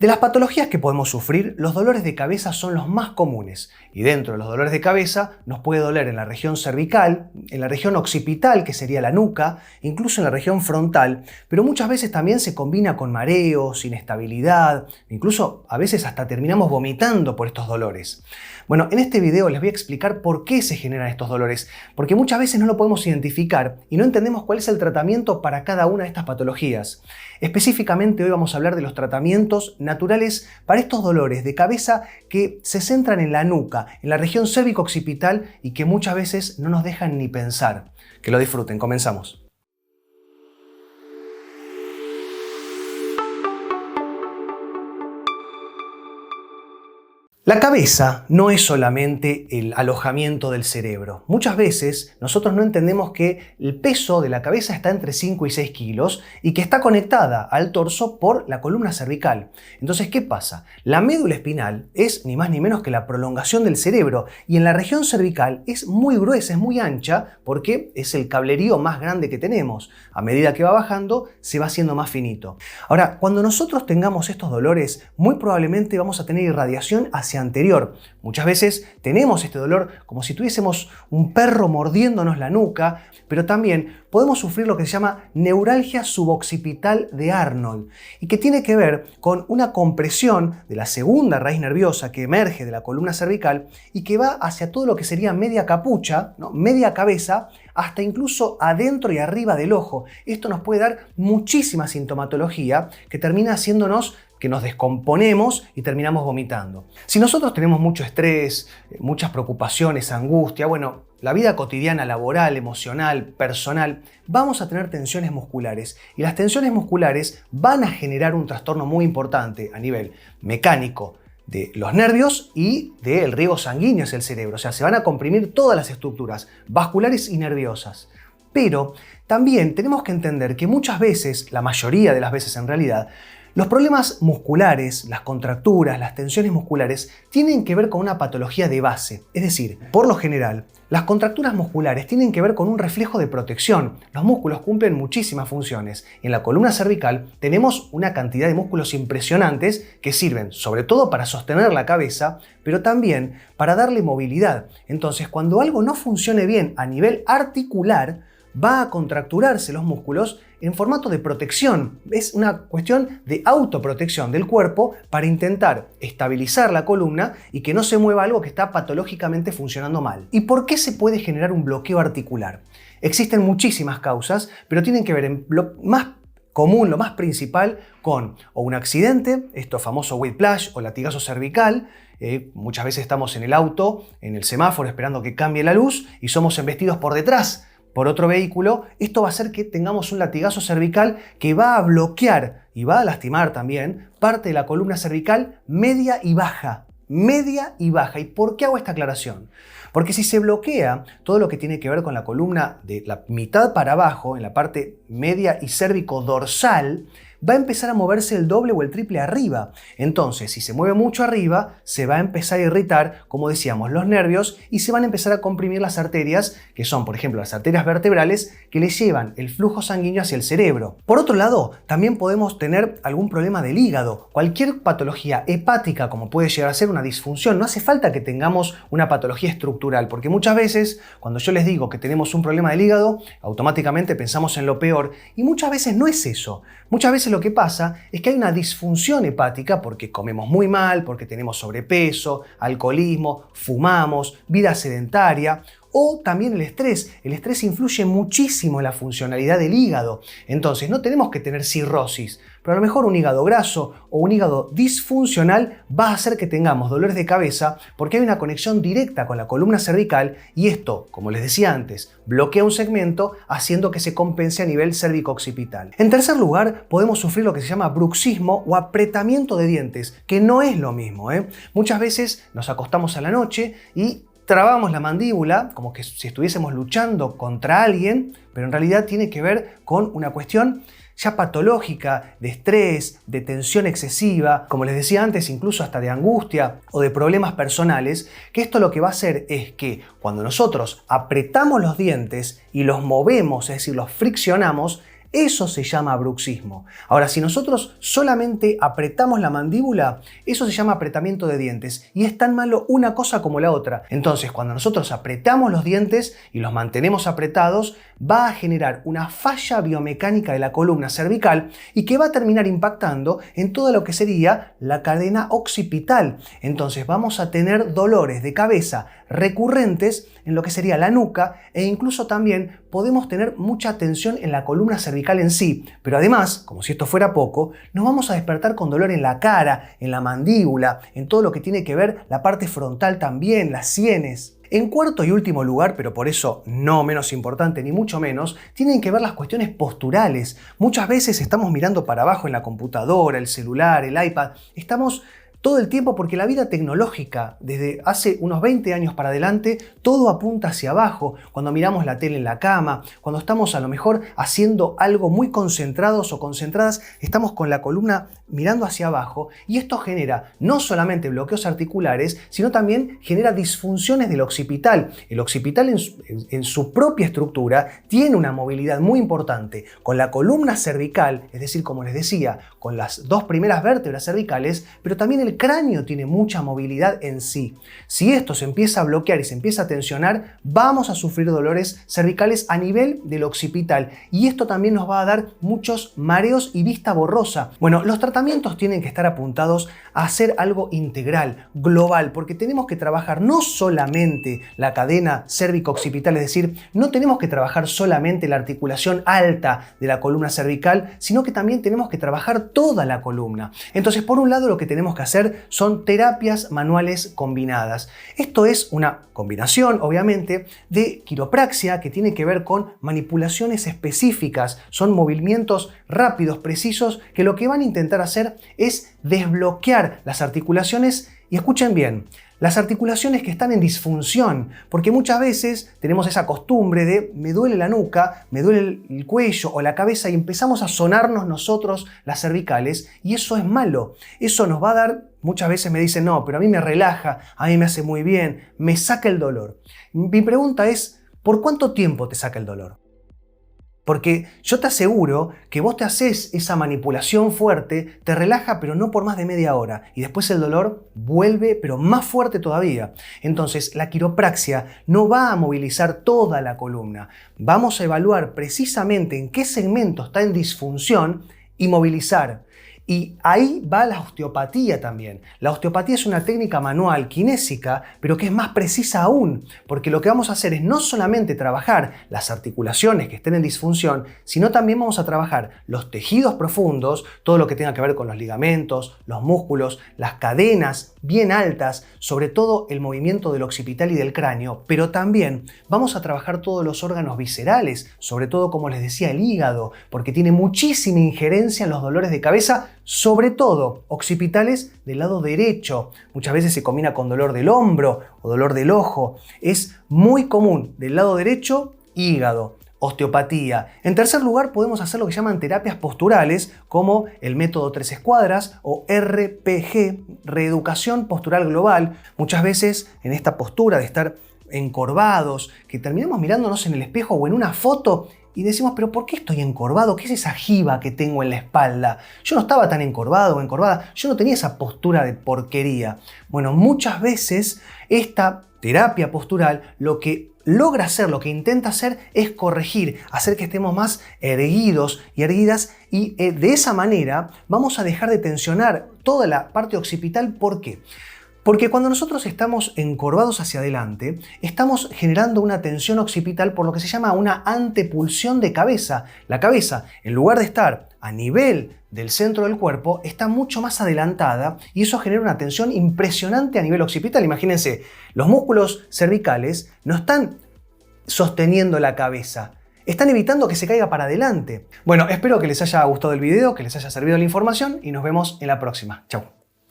De las patologías que podemos sufrir, los dolores de cabeza son los más comunes y dentro de los dolores de cabeza nos puede doler en la región cervical, en la región occipital, que sería la nuca, incluso en la región frontal, pero muchas veces también se combina con mareos, inestabilidad, incluso a veces hasta terminamos vomitando por estos dolores. Bueno, en este video les voy a explicar por qué se generan estos dolores, porque muchas veces no lo podemos identificar y no entendemos cuál es el tratamiento para cada una de estas patologías. Específicamente hoy vamos a hablar de los tratamientos naturales para estos dolores de cabeza que se centran en la nuca, en la región cérvico-occipital y que muchas veces no nos dejan ni pensar. Que lo disfruten, comenzamos. La cabeza no es solamente el alojamiento del cerebro. Muchas veces nosotros no entendemos que el peso de la cabeza está entre 5 y 6 kilos y que está conectada al torso por la columna cervical. Entonces, ¿qué pasa? La médula espinal es ni más ni menos que la prolongación del cerebro y en la región cervical es muy gruesa, es muy ancha porque es el cablerío más grande que tenemos. A medida que va bajando, se va haciendo más finito. Ahora, cuando nosotros tengamos estos dolores, muy probablemente vamos a tener irradiación hacia anterior. Muchas veces tenemos este dolor como si tuviésemos un perro mordiéndonos la nuca, pero también podemos sufrir lo que se llama neuralgia suboccipital de Arnold y que tiene que ver con una compresión de la segunda raíz nerviosa que emerge de la columna cervical y que va hacia todo lo que sería media capucha, ¿no? Media cabeza, hasta incluso adentro y arriba del ojo. Esto nos puede dar muchísima sintomatología que termina haciéndonos que nos descomponemos y terminamos vomitando. Si nosotros tenemos mucho estrés, muchas preocupaciones, angustia, bueno, la vida cotidiana, laboral, emocional, personal, vamos a tener tensiones musculares y las tensiones musculares van a generar un trastorno muy importante a nivel mecánico de los nervios y del riego sanguíneo hacia el cerebro. O sea, se van a comprimir todas las estructuras vasculares y nerviosas. Pero también tenemos que entender que muchas veces, la mayoría de las veces en realidad, los problemas musculares, las contracturas, las tensiones musculares tienen que ver con una patología de base. Es decir, por lo general, las contracturas musculares tienen que ver con un reflejo de protección. Los músculos cumplen muchísimas funciones. En la columna cervical tenemos una cantidad de músculos impresionantes que sirven sobre todo para sostener la cabeza, pero también para darle movilidad. Entonces, cuando algo no funcione bien a nivel articular, va a contracturarse los músculos en formato de protección. Es una cuestión de autoprotección del cuerpo para intentar estabilizar la columna y que no se mueva algo que está patológicamente funcionando mal. ¿Y por qué se puede generar un bloqueo articular? Existen muchísimas causas, pero tienen que ver en lo más común, lo más principal, con o un accidente, esto famoso whiplash o latigazo cervical. Muchas veces estamos en el auto, en el semáforo, esperando que cambie la luz y somos embestidos por detrás por otro vehículo. Esto va a hacer que tengamos un latigazo cervical que va a bloquear y va a lastimar también parte de la columna cervical media y baja. Media y baja. ¿Y por qué hago esta aclaración? Porque si se bloquea todo lo que tiene que ver con la columna de la mitad para abajo, en la parte media y cérvico dorsal, va a empezar a moverse el doble o el triple arriba. Entonces, si se mueve mucho arriba, se va a empezar a irritar, como decíamos, los nervios y se van a empezar a comprimir las arterias, que son, por ejemplo, las arterias vertebrales que le llevan el flujo sanguíneo hacia el cerebro. Por otro lado, también podemos tener algún problema del hígado. Cualquier patología hepática, como puede llegar a ser una disfunción, no hace falta que tengamos una patología estructural, porque muchas veces, cuando yo les digo que tenemos un problema del hígado, automáticamente pensamos en lo peor y muchas veces no es eso. Muchas veces lo que pasa es que hay una disfunción hepática porque comemos muy mal, porque tenemos sobrepeso, alcoholismo, fumamos, vida sedentaria o también el estrés. El estrés influye muchísimo en la funcionalidad del hígado. Entonces no tenemos que tener cirrosis, pero a lo mejor un hígado graso o un hígado disfuncional va a hacer que tengamos dolores de cabeza porque hay una conexión directa con la columna cervical y esto, como les decía antes, bloquea un segmento haciendo que se compense a nivel cérvico-occipital. En tercer lugar, podemos sufrir lo que se llama bruxismo o apretamiento de dientes, que no es lo mismo, Muchas veces nos acostamos a la noche y trabamos la mandíbula, como que si estuviésemos luchando contra alguien, pero en realidad tiene que ver con una cuestión ya patológica, de estrés, de tensión excesiva, como les decía antes, incluso hasta de angustia o de problemas personales, que esto lo que va a hacer es que cuando nosotros apretamos los dientes y los movemos, es decir, los friccionamos, Eso se llama bruxismo. Ahora, si nosotros solamente apretamos la mandíbula, eso se llama apretamiento de dientes y es tan malo una cosa como la otra. Entonces, cuando nosotros apretamos los dientes y los mantenemos apretados, va a generar una falla biomecánica de la columna cervical y que va a terminar impactando en todo lo que sería la cadena occipital. Entonces vamos a tener dolores de cabeza recurrentes en lo que sería la nuca e incluso también podemos tener mucha tensión en la columna cervical en sí. Pero además, como si esto fuera poco, nos vamos a despertar con dolor en la cara, en la mandíbula, en todo lo que tiene que ver la parte frontal también, las sienes. En cuarto y último lugar, pero por eso no menos importante ni mucho menos, tienen que ver las cuestiones posturales. Muchas veces estamos mirando para abajo en la computadora, el celular, el iPad. Estamos todo el tiempo porque la vida tecnológica, desde hace unos 20 años para adelante, todo apunta hacia abajo. Cuando miramos la tele en la cama, cuando estamos a lo mejor haciendo algo muy concentrados o concentradas, estamos con la columna mirando hacia abajo y esto genera no solamente bloqueos articulares, sino también genera disfunciones del occipital. El occipital en su propia estructura tiene una movilidad muy importante. Con la columna cervical, es decir, como les decía, con las dos primeras vértebras cervicales, pero también el cráneo tiene mucha movilidad en sí. Si esto se empieza a bloquear y se empieza a tensionar, vamos a sufrir dolores cervicales a nivel del occipital y esto también nos va a dar muchos mareos y vista borrosa. Bueno, los tratamientos tienen que estar apuntados a hacer algo integral, global, porque tenemos que trabajar no solamente la cadena cérvico-occipital, es decir, no tenemos que trabajar solamente la articulación alta de la columna cervical, sino que también tenemos que trabajar toda la columna. Entonces, por un lado, lo que tenemos que hacer son terapias manuales combinadas. Esto es una combinación, obviamente, de quiropraxia que tiene que ver con manipulaciones específicas. Son movimientos rápidos, precisos, que lo que van a intentar hacer es desbloquear las articulaciones y escuchen bien, las articulaciones que están en disfunción, porque muchas veces tenemos esa costumbre de me duele la nuca, me duele el cuello o la cabeza y empezamos a sonarnos nosotros las cervicales y eso es malo. Eso nos va a dar, muchas veces me dicen, no, pero a mí me relaja, a mí me hace muy bien, me saca el dolor. Mi pregunta es, ¿por cuánto tiempo te saca el dolor? Porque yo te aseguro que vos te haces esa manipulación fuerte, te relaja pero no por más de media hora y después el dolor vuelve pero más fuerte todavía. Entonces la quiropraxia no va a movilizar toda la columna. Vamos a evaluar precisamente en qué segmento está en disfunción y movilizar. Y ahí va la osteopatía también. La osteopatía es una técnica manual, kinésica, pero que es más precisa aún, porque lo que vamos a hacer es no solamente trabajar las articulaciones que estén en disfunción, sino también vamos a trabajar los tejidos profundos, todo lo que tenga que ver con los ligamentos, los músculos, las cadenas bien altas, sobre todo el movimiento del occipital y del cráneo, pero también vamos a trabajar todos los órganos viscerales, sobre todo, como les decía, el hígado, porque tiene muchísima injerencia en los dolores de cabeza, sobre todo occipitales del lado derecho. Muchas veces se combina con dolor del hombro o dolor del ojo. Es muy común del lado derecho, hígado, osteopatía. En tercer lugar, podemos hacer lo que llaman terapias posturales, como el método 3 escuadras o RPG, reeducación postural global. Muchas veces en esta postura de estar encorvados, que terminamos mirándonos en el espejo o en una foto y decimos, pero ¿por qué estoy encorvado? ¿Qué es esa jiba que tengo en la espalda? Yo no estaba tan encorvado o encorvada, yo no tenía esa postura de porquería. Bueno, muchas veces esta terapia postural lo que logra hacer, lo que intenta hacer es corregir, hacer que estemos más erguidos y erguidas y de esa manera vamos a dejar de tensionar toda la parte occipital. ¿Por qué? Porque cuando nosotros estamos encorvados hacia adelante, estamos generando una tensión occipital por lo que se llama una antepulsión de cabeza. La cabeza, en lugar de estar a nivel del centro del cuerpo, está mucho más adelantada y eso genera una tensión impresionante a nivel occipital. Imagínense, los músculos cervicales no están sosteniendo la cabeza, están evitando que se caiga para adelante. Bueno, espero que les haya gustado el video, que les haya servido la información y nos vemos en la próxima. Chau.